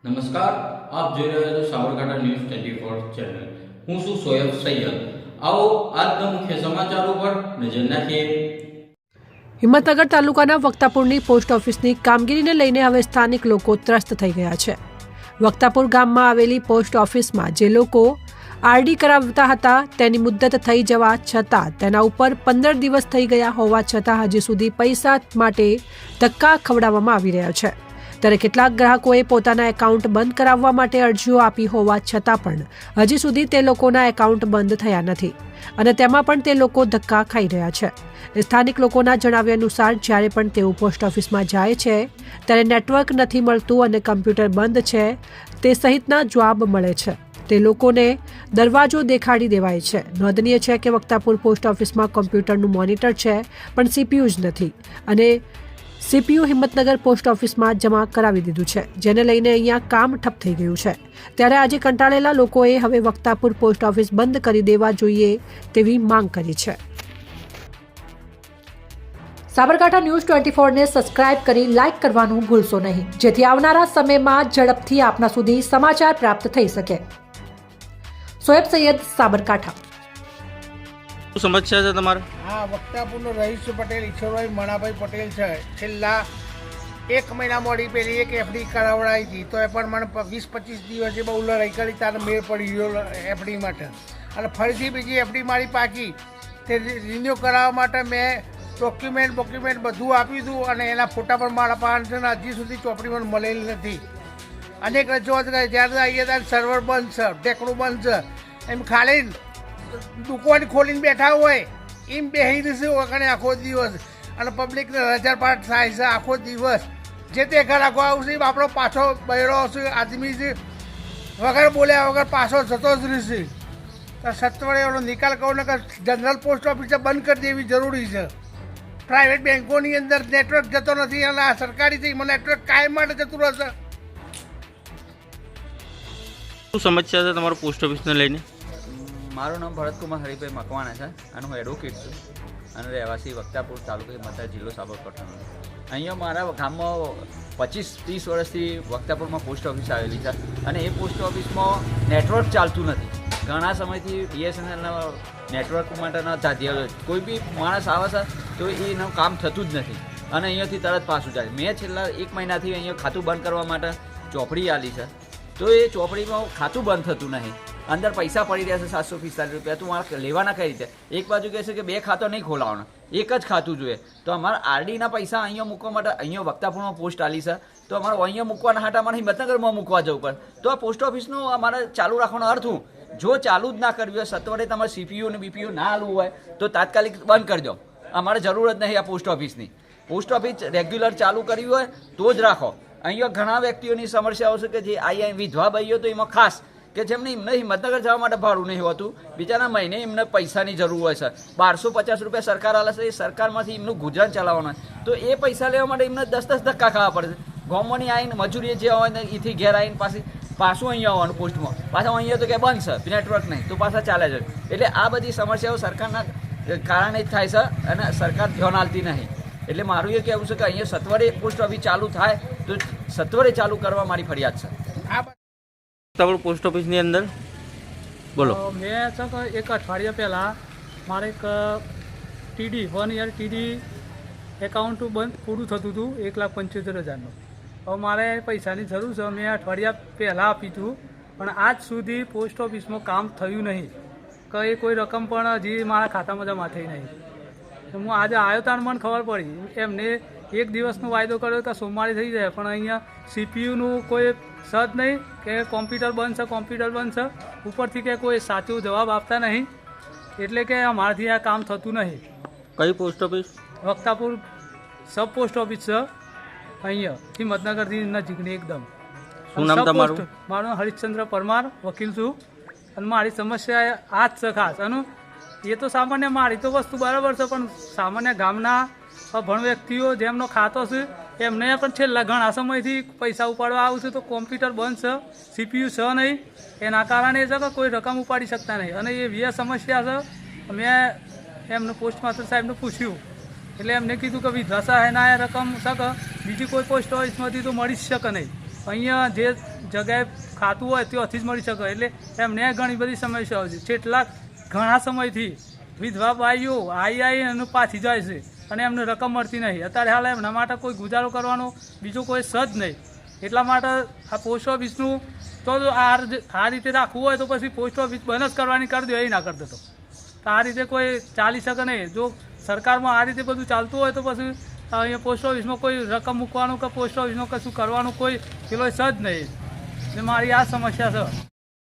નમસ્કાર, આપ જોઈ રહ્યા છો સાબરકાંઠા ન્યૂઝ 24 ચેનલ. હું છું સોયબ સૈયદ. આવો આજના મુખ્ય સમાચાર ઉપર નજર નાખીએ. હિંમતનગર તાલુકાના વક્તાપુરની પોસ્ટ ઓફિસની કામગીરીને લઈને હવે સ્થાનિક લોકો ત્રસ્ત થઈ ગયા છે. વક્તાપુર ગામમાં આવેલી પોસ્ટ ઓફિસમાં જે લોકો આરડી કરાવતા હતા તેની મુદ્દત થઈ જવા છતાં તેના ઉપર 15 દિવસ થઈ ગયા હોવા છતાં હજી સુધી પૈસા માટે ધક્કા ખવડાવવામાં આવી રહ્યા છે. ત્યારે કેટલાક ગ્રાહકોએ પોતાના એકાઉન્ટ બંધ કરાવવા માટે અરજીઓ આપી હોવા છતાં પણ હજી સુધી તે લોકોના એકાઉન્ટ બંધ થયા નથી અને તેમાં પણ તે લોકો ધક્કા ખાઈ રહ્યા છે. સ્થાનિક લોકોના જણાવ્યા અનુસાર જ્યારે પણ તેઓ પોસ્ટ ઓફિસમાં જાય છે ત્યારે નેટવર્ક નથી મળતું અને કમ્પ્યુટર બંધ છે તે સહિતના જવાબ મળે છે. તે લોકોને દરવાજો દેખાડી દેવાય છે. નોંધનીય છે કે વક્તાપુર પોસ્ટ ઓફિસમાં કોમ્પ્યુટરનું મોનિટર છે પણ સીપીયુ જ નથી અને સીપીયુ હિંમતનગર પોસ્ટ ઓફિસમાં જમા કરાવી દીધું છે, જેને લઈને અહીંયા કામ ઠપ થઈ ગયું છે. ત્યારે આજે કંટાળેલા લોકોએ હવે વક્તાપુર પોસ્ટ ઓફિસ બંધ કરી દેવા જોઈએ તેવી માંગ કરી છે. સાબરકાંઠા ન્યૂઝ 24 ને સબસ્ક્રાઇબ કરી લાઇક કરવાનું ભૂલશો નહીં, જેથી આવનારા સમયમાં ઝડપથી આપના સુધી સમાચાર પ્રાપ્ત થઈ શકે. સોએબ સૈયદ, સાબરકાંઠા. શું સમસ્યા છે તમારે? હા, વક્તાપુરનો રહીશ પટેલ ઈશ્વરભાઈ મણાભાઈ પટેલ છે. છેલ્લા 1 મહિના મોડી પેલી એક એફડી કરાવડાવી હતી, તો એ પણ મને 20-25 દિવસે બહુ લડાઈ કરી તારે મેળ પડી ગયો એફડી માટે. અને ફરીથી બીજી એફડી મારી પાકી તે રિન્યૂ કરાવવા માટે મેં ડોક્યુમેન્ટ બધું આપ્યું હતું અને એના ફોટા પણ મારા પાસે છે ને હજી સુધી ચોપડી મને મળેલી નથી. અનેક રજૂઆત કરી, જ્યારે આવીએ ત્યારે સર્વર બંધ છે, ટેકનું બંધ છે, એમ ખાલી દુકાન ખોલીને બેઠા હોય એમ બેસી રહેશે વગણે આખો દિવસ અને પબ્લિકને રજાપાટ થાય છે આખો દિવસ. જે તે ઘર આખો આવશે આપણો પાછો બહેરો હશે આદમી છે વગર બોલ્યા વગર પાછો જતો જ રહેશે. તો સત્વરે એનો નિકાલ કરો ને કે જનરલ પોસ્ટ ઓફિસે બંધ કરી દેવી જરૂરી છે. પ્રાઇવેટ બેન્કોની અંદર નેટવર્ક જતો નથી અને આ સરકારી નેટવર્ક કાયમ માટે જતું રહેશે. શું સમસ્યા છે તમારા પોસ્ટ ઓફિસને લઈને? મારું નામ ભરતકુમાર હરિભાઈ મકવાણા છે અને હું એડવોકેટ છું અને રહેવાસી વક્તાપુર તાલુકા હિંમતનગર જિલ્લો સાબરકાંઠાનો. અહીંયા મારા ગામમાં 25-30 વર્ષથી વક્તાપુરમાં પોસ્ટ ઓફિસ આવેલી છે અને એ પોસ્ટ ઓફિસમાં નેટવર્ક ચાલતું નથી. ઘણા સમયથી BSNLના નેટવર્ક માટેના ચાધ્યા કોઈ બી માણસ આવે છે તો એનું કામ થતું જ નથી અને અહીંયાથી તરત પાછું જાય. મેં છેલ્લા 1 મહિનાથી અહીંયા ખાતું બંધ કરવા માટે ચોપડી આલી છે, તો એ ચોપડીમાં ખાતું બંધ થતું નહીં. અંદર પૈસા પડી રહ્યા છે 745 રૂપિયા. તું મારે લેવાના કઈ રીતે? એક બાજુ કહે છે કે 2 ખાતા નહીં ખોલાવાના, એક જ ખાતું જોઈએ. તો અમારા આરડીના પૈસા અહીંયા મૂકવા માટે અહીંયા વક્તાપુરમાં પોસ્ટ આલી છે, તો અમારે અહીંયા મૂકવાના હાટ અમારે હિંમતનગરમાં મૂકવા જવું પડે. તો આ પોસ્ટ ઓફિસનું અમારે ચાલુ રાખવાનો અર્થ હું જો ચાલુ જ ના કરવી હોય, સત્વરે તમારે સીપીયુ અને બીપીયુ ના હાલવું હોય તો તાત્કાલિક બંધ કરી દો. અમારે જરૂર જ નહીં આ પોસ્ટ ઓફિસની. પોસ્ટ ઓફિસ રેગ્યુલર ચાલુ કરવી હોય તો જ રાખો. અહીંયા ઘણા વ્યક્તિઓની સમસ્યાઓ છે કે જે અહીંયા વિધવા ભાઈઓ તો એમાં ખાસ કે જેમને એમને હિંમતનગર જવા માટે ભાડું નહીં હોતું, બિચારા મહિને એમને પૈસાની જરૂર હોય છે. 1250 રૂપિયા સરકાર આલે છે, એ સરકારમાંથી એમનું ગુજરાન ચલાવવાનું હોય તો એ પૈસા લેવા માટે એમને 10 ધક્કા ખાવા પડે છે. ગામોની આવીને મજૂરી જે હોય ને એથી ઘેર આવીને પાછું અહીંયા આવવાનું પોસ્ટમાં, પાછા અહીંયા તો કે બંધ છે, નેટવર્ક નહીં, તો પાછા ચાલે છે. એટલે આ બધી સમસ્યાઓ સરકારના કારણે જ થાય છે અને સરકાર ધ્યાન આપતી નહીં. એટલે મારું એ કહેવું છે કે અહીંયા સત્વરે પોસ્ટ ઓફિસ ચાલુ થાય તો સત્વરે ચાલુ કરવા મારી ફરિયાદ છે. પોસ્ટ ઓફિસની અંદર બોલો. મેં છે કે 1 અઠવાડિયા પહેલાં મારે એક TD 1 યર TD એકાઉન્ટ બંધ પૂરું થતું હતું 1,75,000નું. હવે મારે પૈસાની જરૂર છે. મેં અઠવાડિયા પહેલાં આપી હતું પણ આજ સુધી પોસ્ટ ઓફિસમાં કામ થયું નહીં. કંઈ કોઈ રકમ પણ હજી મારા ખાતામાં જમા થઈ નહીં. હું આજે આવ્યો ત્યારે મને ખબર પડી. એમને 1 દિવસનો વાયદો કર્યો કે સોમવારે થઈ જાય, પણ અહીંયા સીપીયુનું કોઈ સજ નહીં કે કોમ્પ્યુટર બંધ છે ઉપરથી કે કોઈ સાચો જવાબ આપતા નહીં. એટલે કે અમારાથી આ કામ થતું નહીં. કઈ પોસ્ટ ઓફિસ? વક્તાપુર સબ પોસ્ટ ઓફિસ છે અહીંયા હિંમતનગરથી નજીકની એકદમ. શું નામ તમારું? મારું નામ હરીશચંદ્ર પરમાર, વકીલ છું અને મારી સમસ્યા આ જ છે ખાસ. અને એ તો સામાન્ય મારી તો વસ્તુ બરાબર છે, પણ સામાન્ય ગામના અભણ વ્યક્તિઓ જેમનો ખાતો છે એમને પણ છેલ્લા ઘણા સમયથી પૈસા ઉપાડવા આવું છે તો કોમ્પ્યુટર બંધ છે, સીપીયુ છે નહીં. એના કારણે છે કે કોઈ રકમ ઉપાડી શકતા નહીં અને એ વ્ય સમસ્યા છે. મેં એમને પોસ્ટ માસ્ટર સાહેબને પૂછ્યું એટલે એમને કીધું કે વિધવા સહાયના રકમ શકે બીજી કોઈ પોસ્ટ ઓફિસમાંથી તો મળી જ શકે નહીં. અહીંયા જે જગ્યાએ ખાતું હોય ત્યાંથી જ મળી શકે, એટલે એમને ઘણી બધી સમસ્યાઓ છે. કેટલાક ઘણા સમયથી વિધવા બાઈઓ આવી અને પાછી જાય છે અને એમને રકમ મળતી નહીં. અત્યારે હાલ એમના માટે કોઈ ગુજારો કરવાનો બીજો કોઈ સદ નહીં. એટલા માટે આ પોસ્ટ ઓફિસનું તો આ રીતે રાખવું હોય તો પછી પોસ્ટ ઓફિસ બંધ જ કરવાની કરી દો, એ ના કરી દેતો. તો આ રીતે કોઈ ચાલી શકે નહીં. જો સરકારમાં આ રીતે બધું ચાલતું હોય તો પછી અહીંયા પોસ્ટ ઓફિસમાં કોઈ રકમ મૂકવાનું કે પોસ્ટ ઓફિસમાં કશું કરવાનું કોઈ પેલો સજ નહીં. ને મારી આ સમસ્યા છે.